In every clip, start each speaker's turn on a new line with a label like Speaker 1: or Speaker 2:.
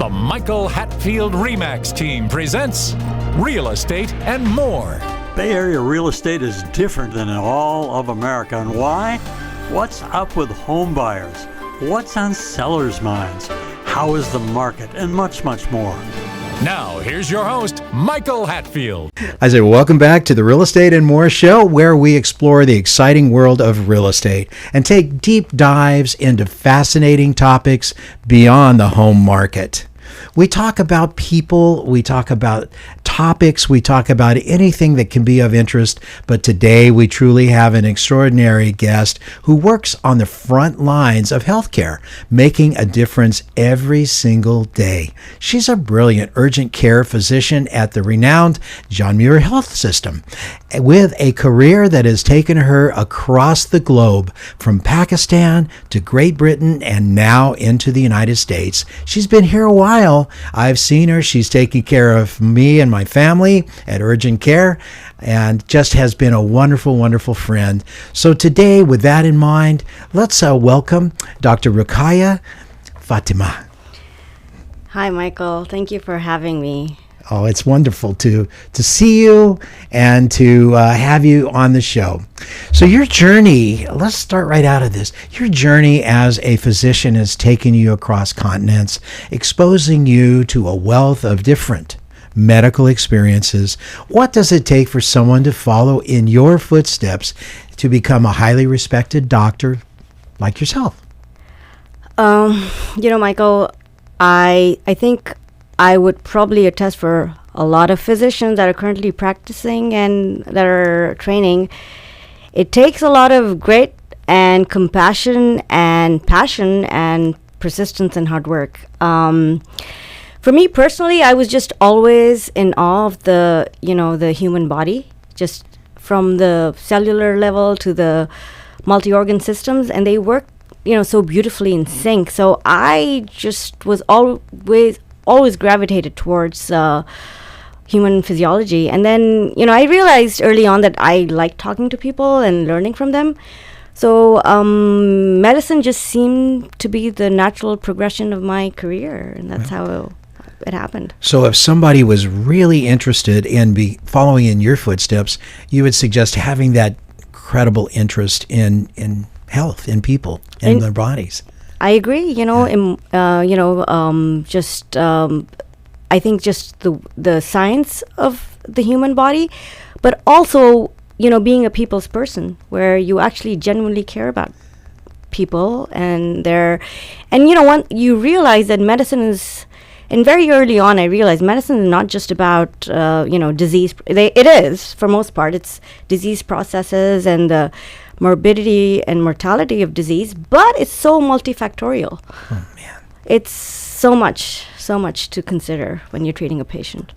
Speaker 1: The Michael Hatfield RE/MAX team presents Real Estate and More.
Speaker 2: Bay Area real estate is different than in all of America. And why? What's up with home buyers? What's on sellers' minds? How is the market? And much, much more.
Speaker 1: Now, here's your host, Michael Hatfield.
Speaker 3: I say, welcome back to the Real Estate and More show, where we explore the exciting world of real estate and take deep dives into fascinating topics beyond the home market. We talk about people, we talk about topics, we talk about anything that can be of interest, but today we truly have an extraordinary guest who works on the front lines of healthcare, making a difference every single day. She's a brilliant urgent care physician at the renowned John Muir Health System, with a career that has taken her across the globe, from Pakistan to Great Britain and now into the United States. She's been here a while. I've seen her. She's taking care of me and my family at urgent care and just has been a wonderful, wonderful friend. So today, with that in mind, let's welcome Dr. Ruqaya Fatimi.
Speaker 4: Hi, Michael. Thank you for having me.
Speaker 3: Oh, it's wonderful to see you and to have you on the show. So your journey, let's start right out of this. Your journey as a physician has taken you across continents, exposing you to a wealth of different medical experiences. What does it take for someone to follow in your footsteps to become a highly respected doctor like yourself?
Speaker 4: Michael, I think I would probably attest for a lot of physicians that are currently practicing and that are training. It takes a lot of grit and compassion and passion and persistence and hard work. For me personally, I was just always in awe of the human body, just from the cellular level to the multi-organ systems, and they work, so beautifully in sync. So I just was always gravitated towards human physiology. And then, I realized early on that I like talking to people and learning from them. So medicine just seemed to be the natural progression of my career, and that's how it happened.
Speaker 3: So if somebody was really interested in following in your footsteps, you would suggest having that credible interest in health, in people, in their bodies.
Speaker 4: I agree. I think just the science of the human body, but also, being a people's person, where you actually genuinely care about people when you realize that medicine is, and very early on, I realized medicine is not just about, disease. It is, for most part, it's disease processes and the morbidity and mortality of disease, but it's so multifactorial.
Speaker 3: Oh, man.
Speaker 4: It's so much to consider when you're treating a patient.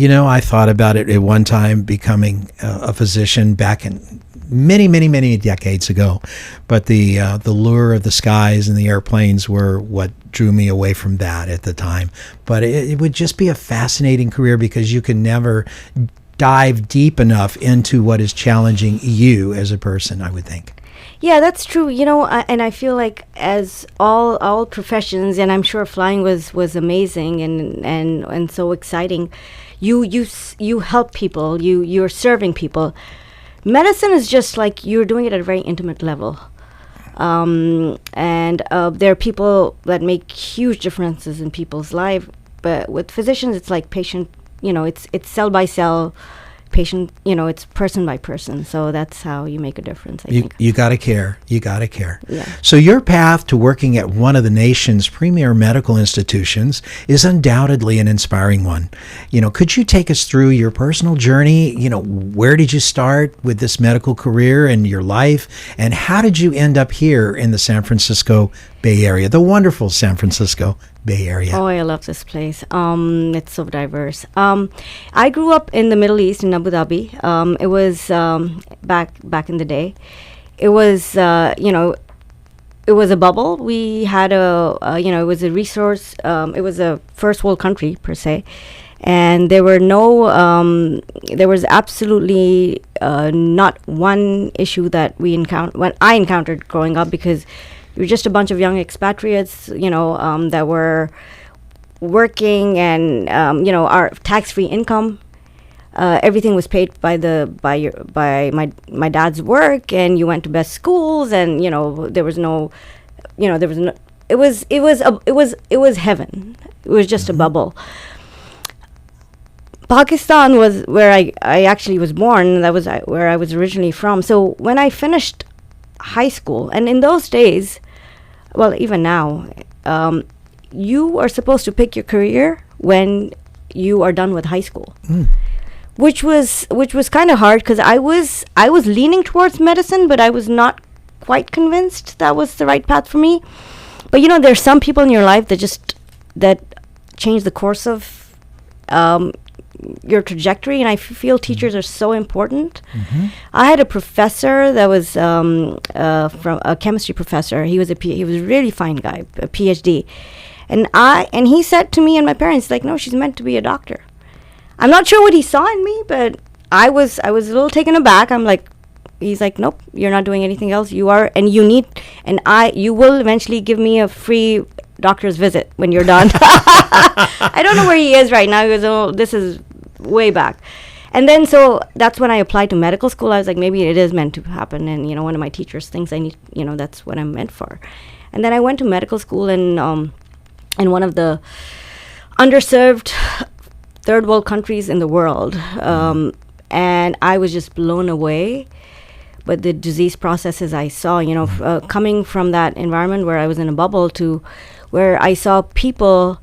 Speaker 3: I thought about it at one time, becoming a physician back in many decades ago, but the lure of the skies and the airplanes were what drew me away from that at the time. But it would just be a fascinating career because you can never dive deep enough into what is challenging you as a person, I would think.
Speaker 4: Yeah, that's true. And I feel like as all professions, and I'm sure flying was amazing and so exciting. You help people. You're serving people. Medicine is just like you're doing it at a very intimate level. And there are people that make huge differences in people's life. But with physicians, it's like patient. It's cell by cell, patient. It's person by person. So that's how you make a difference. I think
Speaker 3: you gotta care. You gotta care.
Speaker 4: Yeah.
Speaker 3: So your path to working at one of the nation's premier medical institutions is undoubtedly an inspiring one. Could you take us through your personal journey? Where did you start with this medical career and your life, and how did you end up here in the San Francisco Bay Area, the wonderful San Francisco Bay Area?
Speaker 4: Oh, I love this place. It's so diverse. I grew up in the Middle East in Abu Dhabi. It was back in the day. It was it was a bubble. We had it was a resource. It was a first world country per se, and there was absolutely not one issue that I encountered growing up, because we were just a bunch of young expatriates, that were working and our tax-free income. Everything was paid by my dad's work, and you went to best schools, and there was no, it was heaven. It was just a bubble. Pakistan was where I actually was born. That was where I was originally from. So when I finished high school, and in those days, well, even now, you are supposed to pick your career when you are done with high school. Which was kind of hard, because I was leaning towards medicine, but I was not quite convinced that was the right path for me. But there's some people in your life that change the course of your trajectory, and I feel teachers are so important. I had a professor that was from a chemistry professor. He was a really fine guy, a PhD, and he said to me and my parents, like, no, she's meant to be a doctor. I'm not sure what he saw in me, but I was a little taken aback. I'm like, he's like, nope, you're not doing anything else. You are, and you will eventually give me a free doctor's visit when you're done. I don't know where he is right now. He goes, this is way back. And then, so that's when I applied to medical school. I was like, maybe it is meant to happen. And, one of my teachers thinks I need, that's what I'm meant for. And then I went to medical school in one of the underserved third world countries in the world, and I was just blown away by the disease processes I saw. Coming from that environment where I was in a bubble to where I saw people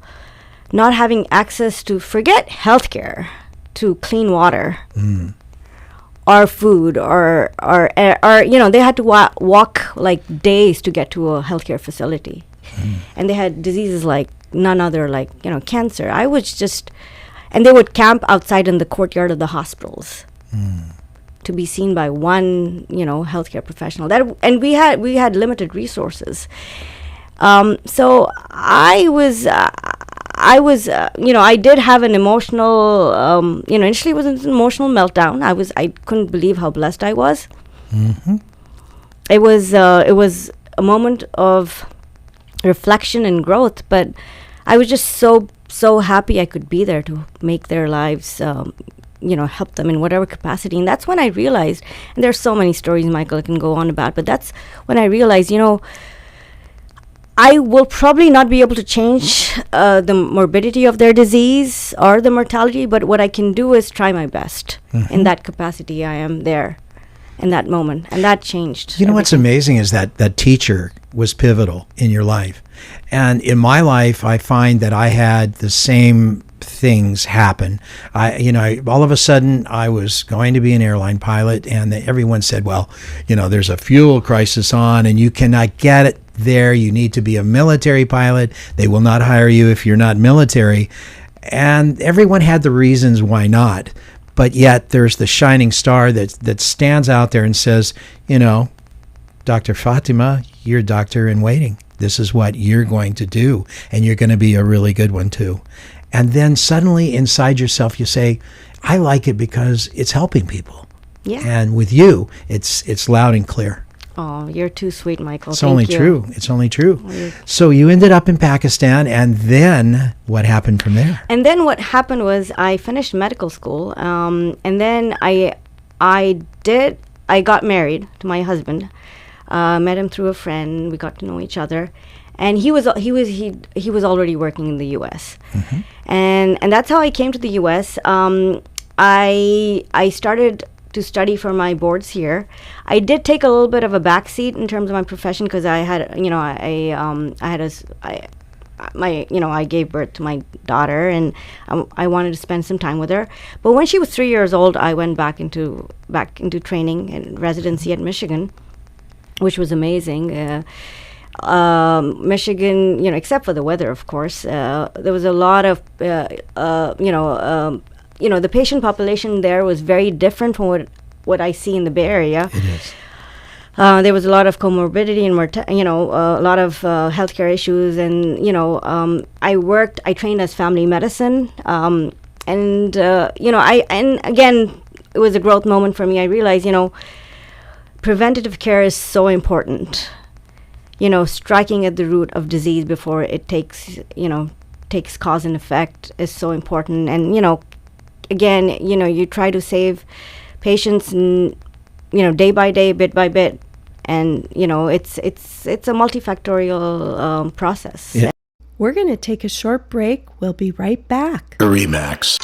Speaker 4: not having access to, forget healthcare, to clean water or food, or they had to walk like days to get to a healthcare facility, and they had diseases like none other, like cancer. I was just. And they would camp outside in the courtyard of the hospitals to be seen by one, healthcare professional. And we had limited resources. So I did have an emotional, initially it was an emotional meltdown. I couldn't believe how blessed I was. It was a moment of reflection and growth, but I was just so happy I could be there to make their lives, help them in whatever capacity. And that's when I realized, and there's so many stories, Michael, I can go on about, but that's when I realized, I will probably not be able to change the morbidity of their disease or the mortality, but what I can do is try my best. In that capacity, I am there in that moment, and that changed.
Speaker 3: What's amazing is that teacher was pivotal in your life. And in my life, I find that I had the same things happen. All of a sudden I was going to be an airline pilot, and everyone said, well, there's a fuel crisis on and you cannot get it there. You need to be a military pilot. They will not hire you if you're not military. And everyone had the reasons why not. But yet there's the shining star that stands out there and says, Dr. Fatima, you're doctor in waiting. This is what you're going to do, and you're going to be a really good one too. And then suddenly inside yourself you say, I like it because it's helping people.
Speaker 4: Yeah.
Speaker 3: And with you, it's loud and clear.
Speaker 4: Oh, you're too sweet, Michael.
Speaker 3: It's only true. It's only true. So you ended up in Pakistan, and then what happened from there?
Speaker 4: And then what happened was I finished medical school, and then I got married to my husband. Met him through a friend. We got to know each other, and he was already working in the U.S. And that's how I came to the U.S. I started to study for my boards here. I did take a little bit of a backseat in terms of my profession because I had I gave birth to my daughter, and I wanted to spend some time with her. But when she was 3 years old, I went back into training and residency at Michigan, which was amazing. Michigan, except for the weather, of course, there was a lot of, the patient population there was very different from what I see in the Bay Area.
Speaker 3: It is.
Speaker 4: There was a lot of comorbidity and a lot of healthcare issues, and I trained as family medicine, and again, it was a growth moment for me. I realized, preventative care is so important. Striking at the root of disease before it takes takes cause and effect is so important. And, again, you try to save patients, day by day, bit by bit. And, it's a multifactorial process.
Speaker 3: Yeah.
Speaker 5: We're going to take a short break. We'll be right back.
Speaker 1: RE/MAX.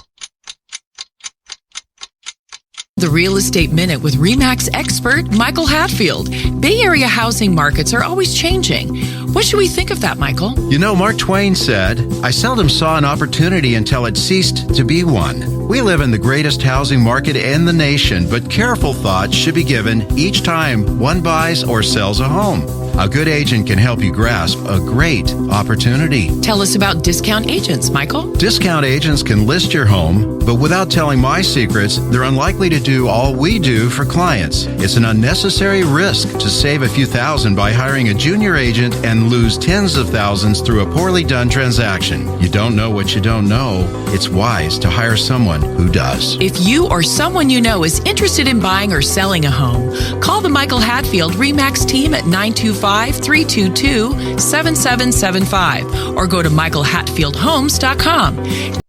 Speaker 6: The Real Estate Minute with RE/MAX expert Michael Hatfield. Bay Area housing markets are always changing. What should we think of that, Michael?
Speaker 7: You know, Mark Twain said, "I seldom saw an opportunity until it ceased to be one." We live in the greatest housing market in the nation, but careful thought should be given each time one buys or sells a home. A good agent can help you grasp a great opportunity.
Speaker 6: Tell us about discount agents, Michael.
Speaker 7: Discount agents can list your home, but without telling my secrets, they're unlikely to do all we do for clients. It's an unnecessary risk to save a few thousand by hiring a junior agent and lose tens of thousands through a poorly done transaction. You don't know what you don't know. It's wise to hire someone who does.
Speaker 6: If you or someone you know is interested in buying or selling a home, call the Michael Hatfield RE/MAX team at 925-322-7775 or go to michaelhatfieldhomes.com.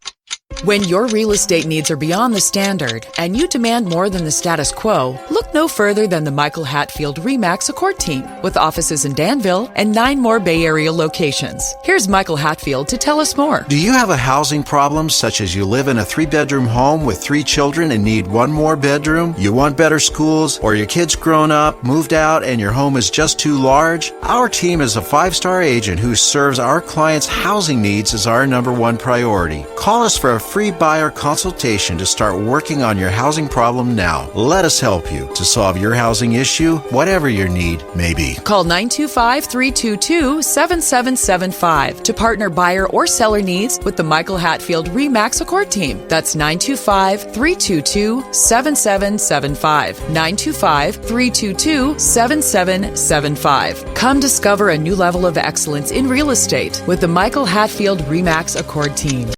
Speaker 6: When your real estate needs are beyond the standard and you demand more than the status quo, look no further than the Michael Hatfield RE/MAX Accord team with offices in Danville and 9 more Bay Area locations. Here's Michael Hatfield to tell us more.
Speaker 8: Do you have a housing problem such as you live in a 3-bedroom home with 3 children and need 1 more bedroom? You want better schools, or your kid's grown up, moved out, and your home is just too large? Our team is a 5-star agent who serves our clients' housing needs as our #1 priority. Call us for a free buyer consultation to start working on your housing problem now. Let us help you to solve your housing issue, whatever your need may be.
Speaker 6: Call 925-322-7775 to partner buyer or seller needs with the Michael Hatfield RE/MAX Accord team. That's 925-322-7775. 925-322-7775. Come discover a new level of excellence in real estate with the Michael Hatfield RE/MAX Accord team.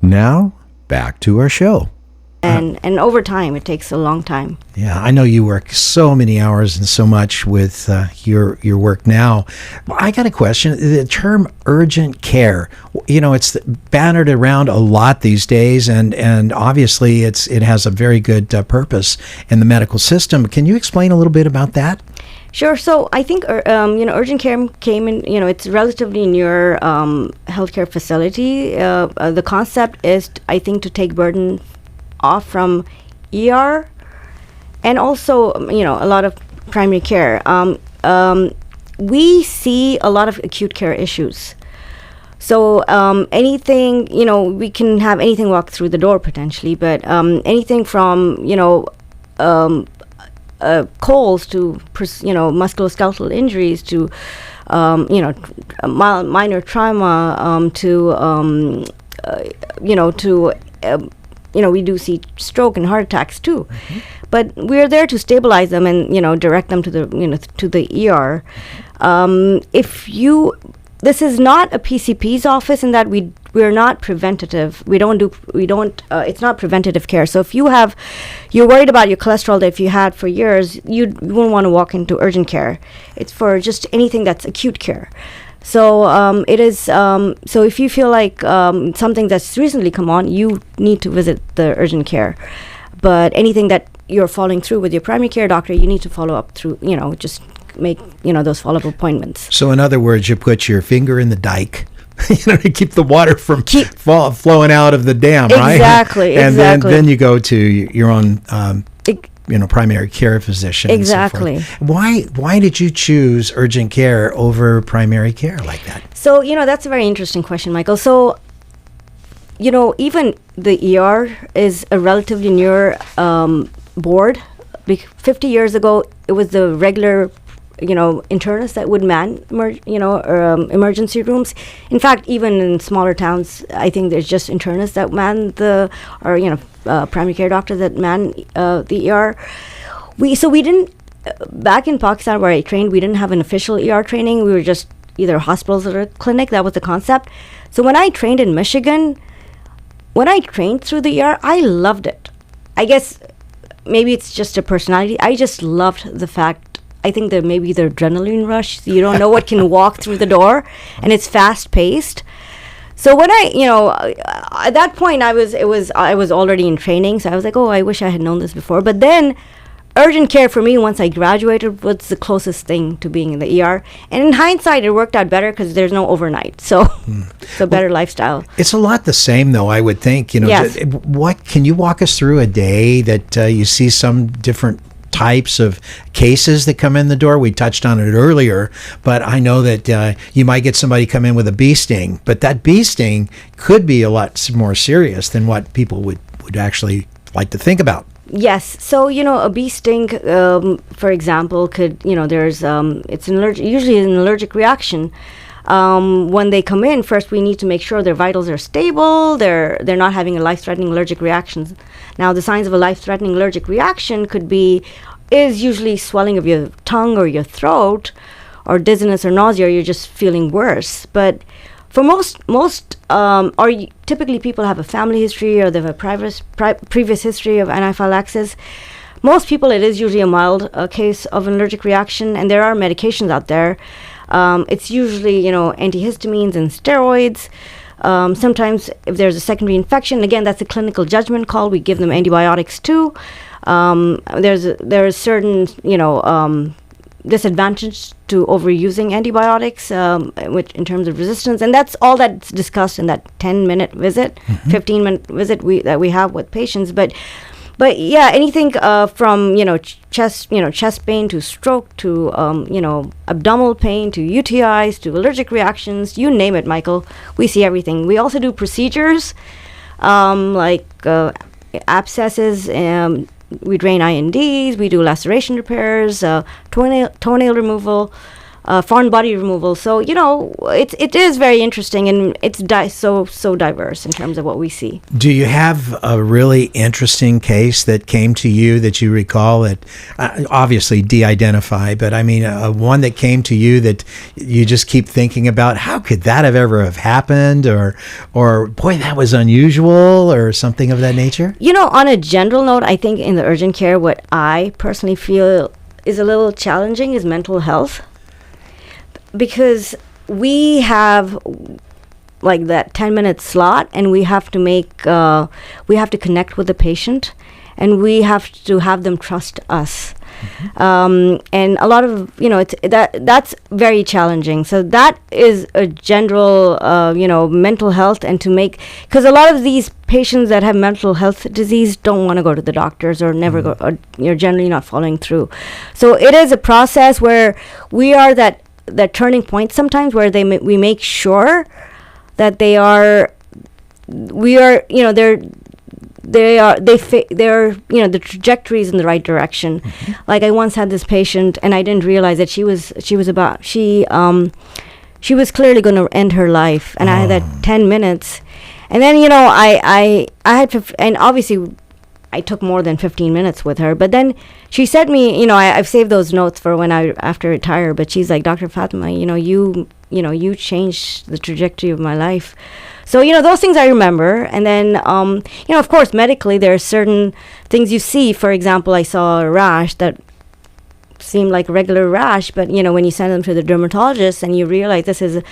Speaker 3: Now, back to our show.
Speaker 4: And over time, it takes a long time.
Speaker 3: Yeah, I know you work so many hours and so much with your work now. I got a question. The term urgent care, it's bannered around a lot these days, and obviously it has a very good purpose in the medical system. Can you explain a little bit about that?
Speaker 4: Sure. So I think, urgent care came in, it's relatively newer healthcare facility. The concept is, I think, to take burden off from ER and also, a lot of primary care. We see a lot of acute care issues. So anything, we can have anything walk through the door potentially, but anything from, colds to musculoskeletal injuries to minor trauma we do see stroke and heart attacks too. Mm-hmm. But we're there to stabilize them and direct them to the to the ER. This is not a PCP's office in that we're not preventative. It's not preventative care. So if you're worried about your cholesterol that if you had for years, you won't want to walk into urgent care. It's for just anything that's acute care. So it is. So if you feel like something that's recently come on, you need to visit the urgent care. But anything that you're following through with your primary care doctor, you need to follow up through. Just make those follow-up appointments.
Speaker 3: So in other words, you put your finger in the dike, to keep the water from flowing out of the dam, right?
Speaker 4: Exactly.
Speaker 3: And then you go to your own primary care physician.
Speaker 4: Exactly.
Speaker 3: And so forth. Why did you choose urgent care over primary care like that?
Speaker 4: So that's a very interesting question, Michael. So even the ER is a relatively newer board. 50 years ago, it was the regular internists that would man emergency rooms. In fact, even in smaller towns, I think there's just internists that man primary care doctors that man the ER. We didn't back in Pakistan where I trained, we didn't have an official ER training. We were just either hospitals or a clinic. That was the concept. So when I trained in Michigan, when I trained through the ER, I loved it. I guess maybe it's just a personality. I just loved the fact. I think that maybe the adrenaline rush. You don't know what can walk through the door, and it's fast paced. So when at that point I was already in training, so I was like, oh, I wish I had known this before. But then urgent care for me, once I graduated, was the closest thing to being in the ER. And in hindsight, it worked out better because there's no overnight. So it's a better lifestyle.
Speaker 3: It's a lot the same, though, I would think.
Speaker 4: Yes.
Speaker 3: What can you walk us through a day that you see some different types of cases that come in the door? We touched on it earlier, but I know that you might get somebody come in with a bee sting, but that bee sting could be a lot more serious than what people would actually like to think about.
Speaker 4: Yes. So, a bee sting, for example, could, there's, it's usually an allergic reaction. When they come in, first we need to make sure their vitals are stable, they're not having a life-threatening allergic reaction. Now, the signs of a life-threatening allergic reaction is usually swelling of your tongue or your throat, or dizziness or nausea, or you're just feeling worse. But for typically people have a family history or they have a previous history of anaphylaxis. Most people, it is usually a mild case of an allergic reaction, and there are medications out there. It's usually, antihistamines and steroids. Sometimes if there's a secondary infection, again, that's a clinical judgment call. We give them antibiotics too. There is certain, disadvantage to overusing antibiotics, which in terms of resistance, and that's all that's discussed in that 10-minute visit, 15-minute visit that we have with patients. But yeah, anything from chest pain to stroke to abdominal pain to UTIs to allergic reactions, you name it, Michael. We see everything. We also do procedures like abscesses. We drain INDs. We do laceration repairs, toenail removal, foreign body removal. So it is very interesting, and it's so diverse in terms of what we see.
Speaker 3: Do you have a really interesting case that came to you that you recall that obviously de-identify, but I mean one that came to you that you just keep thinking about? How could that have happened, or boy, that was unusual, or something of that nature?
Speaker 4: On a general note, I think in the urgent care, what I personally feel is a little challenging is mental health. Because we have like that 10-minute slot, and we have to connect with the patient, and we have to have them trust us. And a lot of, that's very challenging. So that is a general, mental health, and because a lot of these patients that have mental health disease don't want to go to the doctors or never go, or you're generally not following through. So it is a process where we are that turning point sometimes where we make sure that they're the trajectory is in the right direction. Like I once had this patient, and I didn't realize that she was clearly going to end her life, and I had that 10 minutes, and then I had and obviously I took more than 15 minutes with her, but then she said me, I've saved those notes for when after I retire, but she's like, Dr. Fatima, you changed the trajectory of my life. So, those things I remember. And then, of course, medically, there are certain things you see. For example, I saw a rash that seemed like a regular rash, but, when you send them to the dermatologist and you realize this is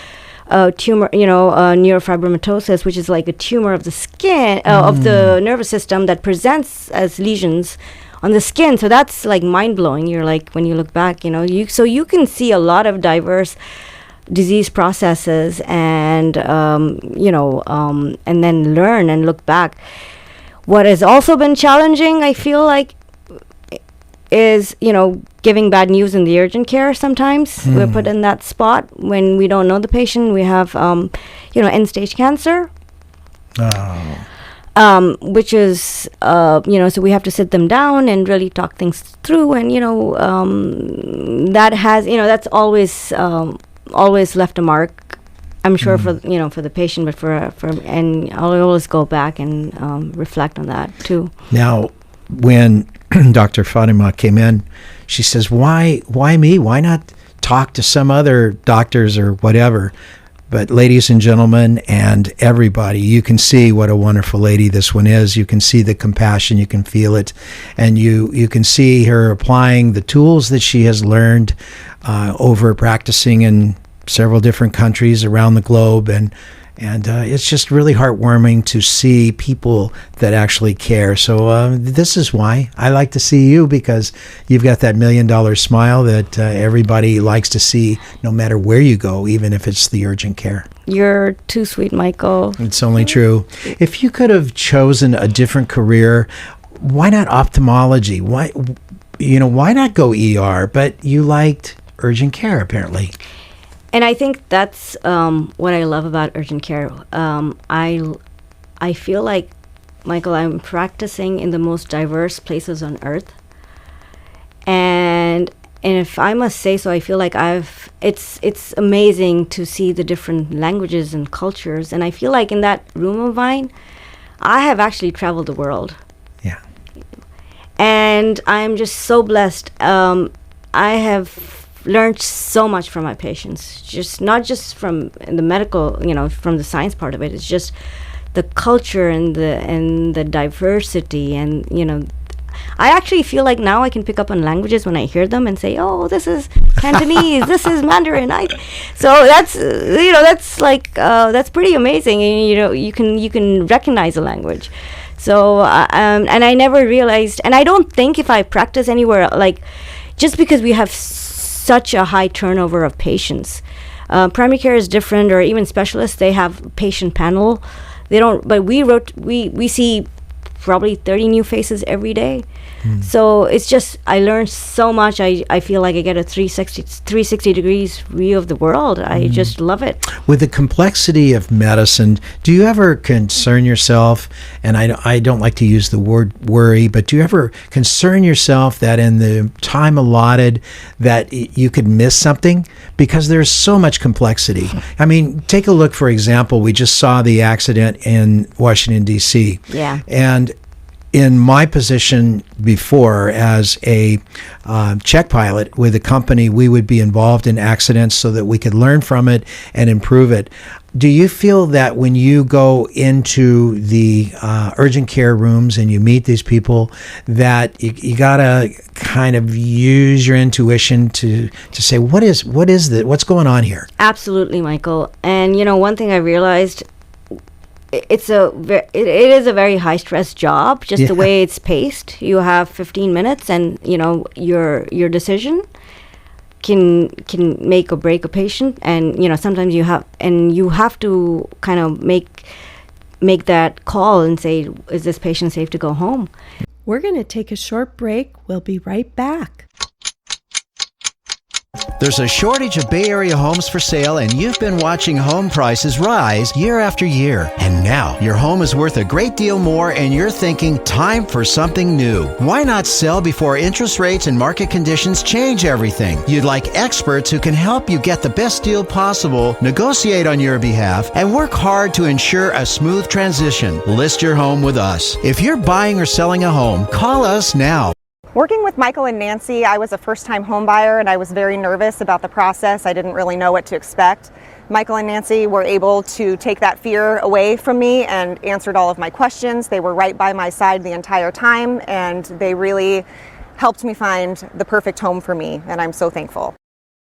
Speaker 4: a tumor, neurofibromatosis, which is like a tumor of the skin, of the nervous system that presents as lesions on the skin. So that's like mind-blowing. You're like, when you look back, so you can see a lot of diverse disease processes and, and then learn and look back. What has also been challenging, I feel like, is, giving bad news in the urgent care sometimes. We're put in that spot when we don't know the patient. We have, end-stage cancer. Which is, so we have to sit them down and really talk things through. And, that has, that's always left a mark, I'm sure, for the patient, but and I'll always go back and reflect on that too.
Speaker 3: Now, when Dr. Fatima came in, she says, why me? Why not talk to some other doctors or whatever? But ladies and gentlemen and everybody, you can see what a wonderful lady this one is. You can see the compassion, you can feel it, and you can see her applying the tools that she has learned over practicing in several different countries around the globe, and And it's just really heartwarming to see people that actually care. So this is why I like to see you, because you've got that $1 million smile that everybody likes to see no matter where you go, even if it's the urgent care.
Speaker 4: You're too sweet, Michael.
Speaker 3: It's only true. If you could have chosen a different career, why not ophthalmology? Why not go ER? But you liked urgent care, apparently.
Speaker 4: And I think that's what I love about urgent care. I feel like, Michael, I'm practicing in the most diverse places on earth. And if I must say so, I feel like it's amazing to see the different languages and cultures. And I feel like in that room of mine, I have actually traveled the world.
Speaker 3: Yeah.
Speaker 4: And I'm just so blessed. I have learned so much from my patients, just not just from the medical, from the science part of it. It's just the culture and the diversity, and I actually feel like now I can pick up on languages when I hear them and say, oh, this is Cantonese, this is Mandarin. So that's that's pretty amazing. And you can recognize a language. So and I never realized, and I don't think if I practice anywhere, like, just because we have such a high turnover of patients. Primary care is different, or even specialists, they have patient panel. They don't, but we see probably 30 new faces every day. So it's just, I learned so much. I feel like I get a 360 degrees view of the world. I just love it.
Speaker 3: With the complexity of medicine, do you ever concern yourself, and I don't like to use the word worry, but do you ever concern yourself that in the time allotted that you could miss something? Because there's so much complexity. I mean, take a look, for example, we just saw the accident in Washington, D.C.
Speaker 4: Yeah.
Speaker 3: And in my position before as a check pilot with a company, we would be involved in accidents so that we could learn from it and improve it. Do you feel that when you go into the urgent care rooms and you meet these people, that you gotta kind of use your intuition to say, what's going on here?
Speaker 4: Absolutely, Michael. And one thing I realized, it is a very high stress job, just the way it's paced. You have 15 minutes, and your decision can make or break a patient. And sometimes you have to kind of make that call and say, is this patient safe to go home?
Speaker 5: We're going to take a short break. We'll be right back.
Speaker 7: There's a shortage of Bay Area homes for sale, and you've been watching home prices rise year after year. And now your home is worth a great deal more, and you're thinking, time for something new. Why not sell before interest rates and market conditions change everything? You'd like experts who can help you get the best deal possible, negotiate on your behalf, and work hard to ensure a smooth transition. List your home with us. If you're buying or selling a home, call us now.
Speaker 9: Working with Michael and Nancy, I was a first-time home buyer, and I was very nervous about the process. I didn't really know what to expect. Michael and Nancy were able to take that fear away from me and answered all of my questions. They were right by my side the entire time, and they really helped me find the perfect home for me, and I'm so thankful.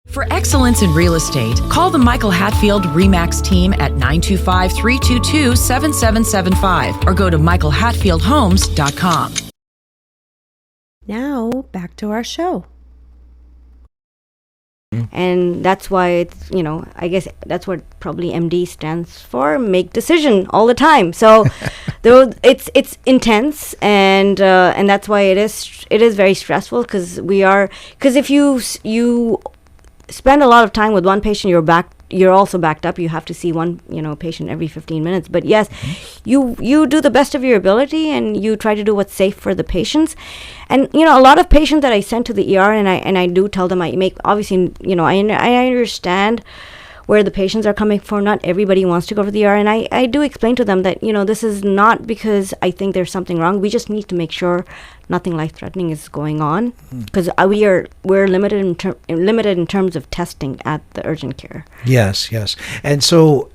Speaker 6: For excellence in real estate, call the Michael Hatfield RE/MAX team at 925-322-7775 or go to michaelhatfieldhomes.com.
Speaker 5: Now, back to our show.
Speaker 4: And that's why it's, I guess that's what probably MD stands for, make decision all the time. So it's intense, and that's why it is very stressful, because if you spend a lot of time with one patient, you're also backed up. You have to see one patient every 15 minutes. But yes, you do the best of your ability, and you try to do what's safe for the patients. And a lot of patients that I send to the ER, and I do tell them, I understand where the patients are coming from. Not everybody wants to go to the ER, and I do explain to them that this is not because I think there's something wrong. We just need to make sure nothing life-threatening is going on, because we're limited in terms of testing at the urgent care.
Speaker 3: Yes. And so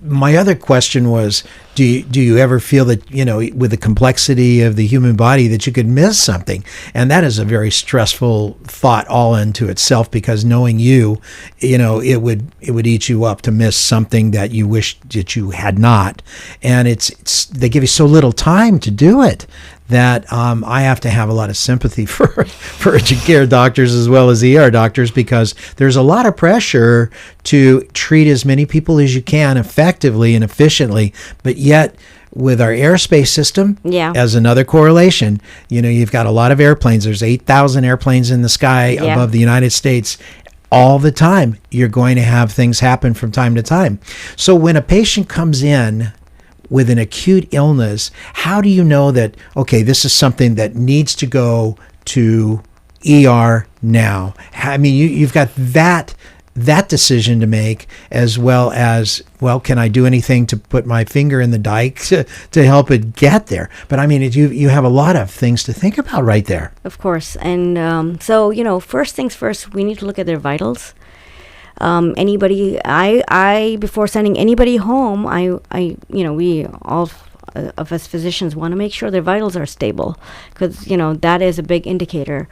Speaker 3: my other question was, Do you ever feel that, with the complexity of the human body, that you could miss something? And that is a very stressful thought all into itself, because knowing it would eat you up to miss something that you wish that you had not. And they give you so little time to do it that I have to have a lot of sympathy for urgent care doctors as well as ER doctors, because there's a lot of pressure to treat as many people as you can effectively and efficiently, but yet with our airspace system, as another correlation, you've got a lot of airplanes. There's 8,000 airplanes in the sky above the United States. All the time, you're going to have things happen from time to time. So when a patient comes in with an acute illness, how do you know that, okay, this is something that needs to go to ER now? I mean, you've got that decision to make, as well as, well, can I do anything to put my finger in the dike to help it get there? But I mean, you have a lot of things to think about right there.
Speaker 4: Of course. And so, first things first, we need to look at their vitals. Before sending anybody home, we all of us physicians want to make sure their vitals are stable, because that is a big indicator.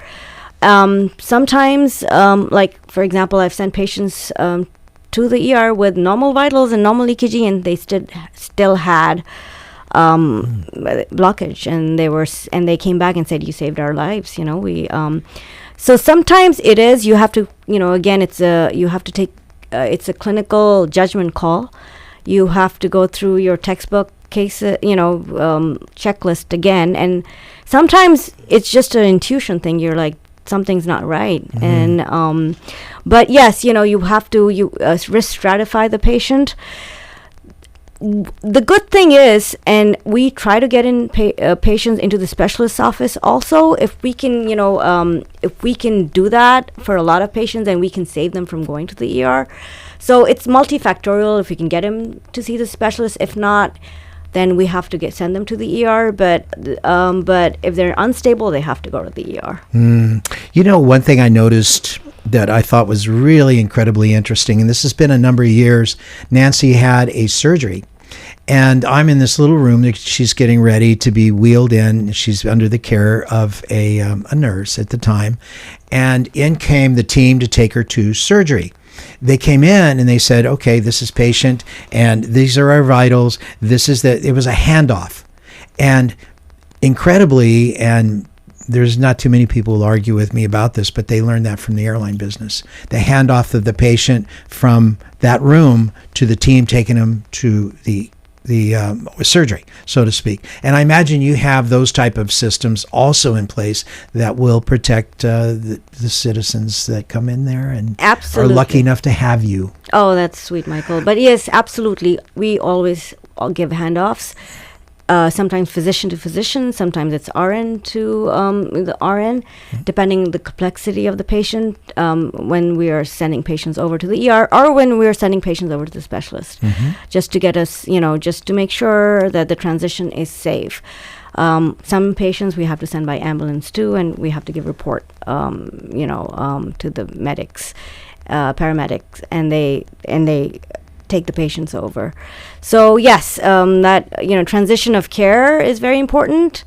Speaker 4: Sometimes, like for example, I've sent patients to the ER with normal vitals and normal EKG, and they still had blockage, and they came back and said, "You saved our lives." So sometimes it is, you have to, again, it's a clinical judgment call. You have to go through your textbook case, checklist again. And sometimes it's just an intuition thing. You're like, something's not right. And, but yes, you have to risk stratify the patient. The good thing is, and we try to get in patients into the specialist's office also, if we can, if we can do that for a lot of patients, then we can save them from going to the ER. So it's multifactorial if we can get them to see the specialist. If not, then we have to send them to the ER. But if they're unstable, they have to go to the ER.
Speaker 3: One thing I noticed that I thought was really incredibly interesting, and this has been a number of years. Nancy had a surgery, and I'm in this little room that she's getting ready to be wheeled in. She's under the care of a nurse at the time, and in came the team to take her to surgery. They came in and they said, okay, this is patient, and these are our vitals. It was a handoff. And incredibly, and there's not too many people who argue with me about this, but they learned that from the airline business. The handoff of the patient from that room to the team taking them to the surgery, so to speak. And I imagine you have those type of systems also in place that will protect the citizens that come in there and
Speaker 4: absolutely
Speaker 3: are lucky enough to have you.
Speaker 4: Oh, that's sweet, Michael. But yes, absolutely. We always give handoffs. Sometimes physician to physician, sometimes it's RN to the RN, depending the complexity of the patient, when we are sending patients over to the ER or when we are sending patients over to the specialist, just to get us, just to make sure that the transition is safe. Some patients we have to send by ambulance too, and we have to give report, to the medics, paramedics, and they take the patients over. So yes, that transition of care is very important,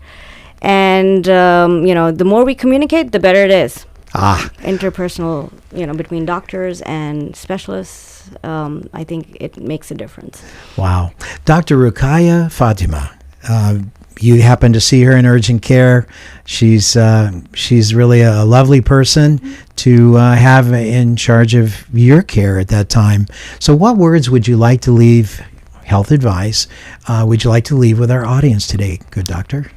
Speaker 4: and the more we communicate, the better it is. Interpersonal, between doctors and specialists, I think it makes a difference.
Speaker 3: Wow. Dr. Ruqaya Fatimi, you happen to see her in urgent care. She's really a lovely person to have in charge of your care at that time. So what words would you like to leave, health advice, would you like to leave with our audience today, good doctor?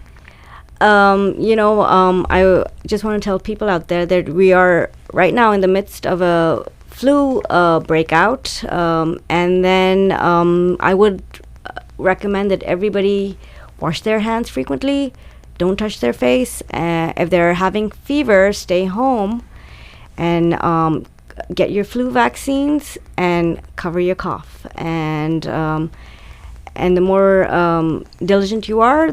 Speaker 3: I just want to tell people out there that we are right now in the midst of a flu breakout, and then I would recommend that everybody wash their hands frequently, don't touch their face. If they're having fever, stay home, and get your flu vaccines and cover your cough. And the more diligent you are,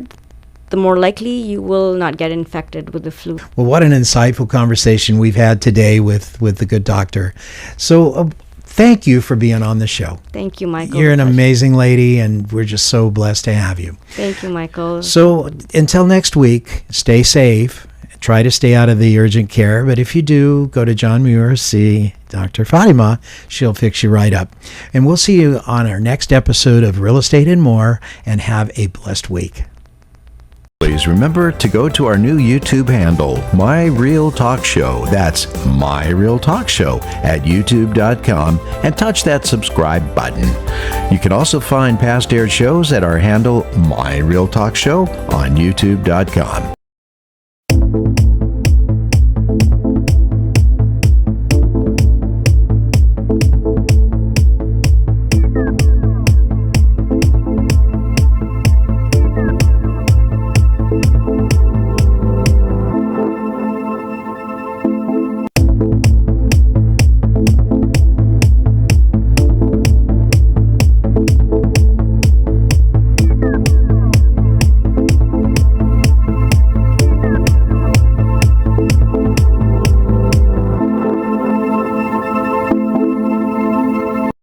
Speaker 3: the more likely you will not get infected with the flu. Well, what an insightful conversation we've had today with the good doctor. So thank you for being on the show.
Speaker 4: Thank you, Michael.
Speaker 3: You're an amazing lady, and we're just so blessed to have you.
Speaker 4: Thank you, Michael.
Speaker 3: So until next week, stay safe. Try to stay out of the urgent care, but if you do, go to John Muir, see Dr. Fatima. She'll fix you right up. And we'll see you on our next episode of Real Estate and More, and have a blessed week.
Speaker 7: Please remember to go to our new YouTube handle, My Real Talk Show. That's My Real Talk Show at youtube.com, and touch that subscribe button. You can also find past aired shows at our handle, My Real Talk Show, on youtube.com.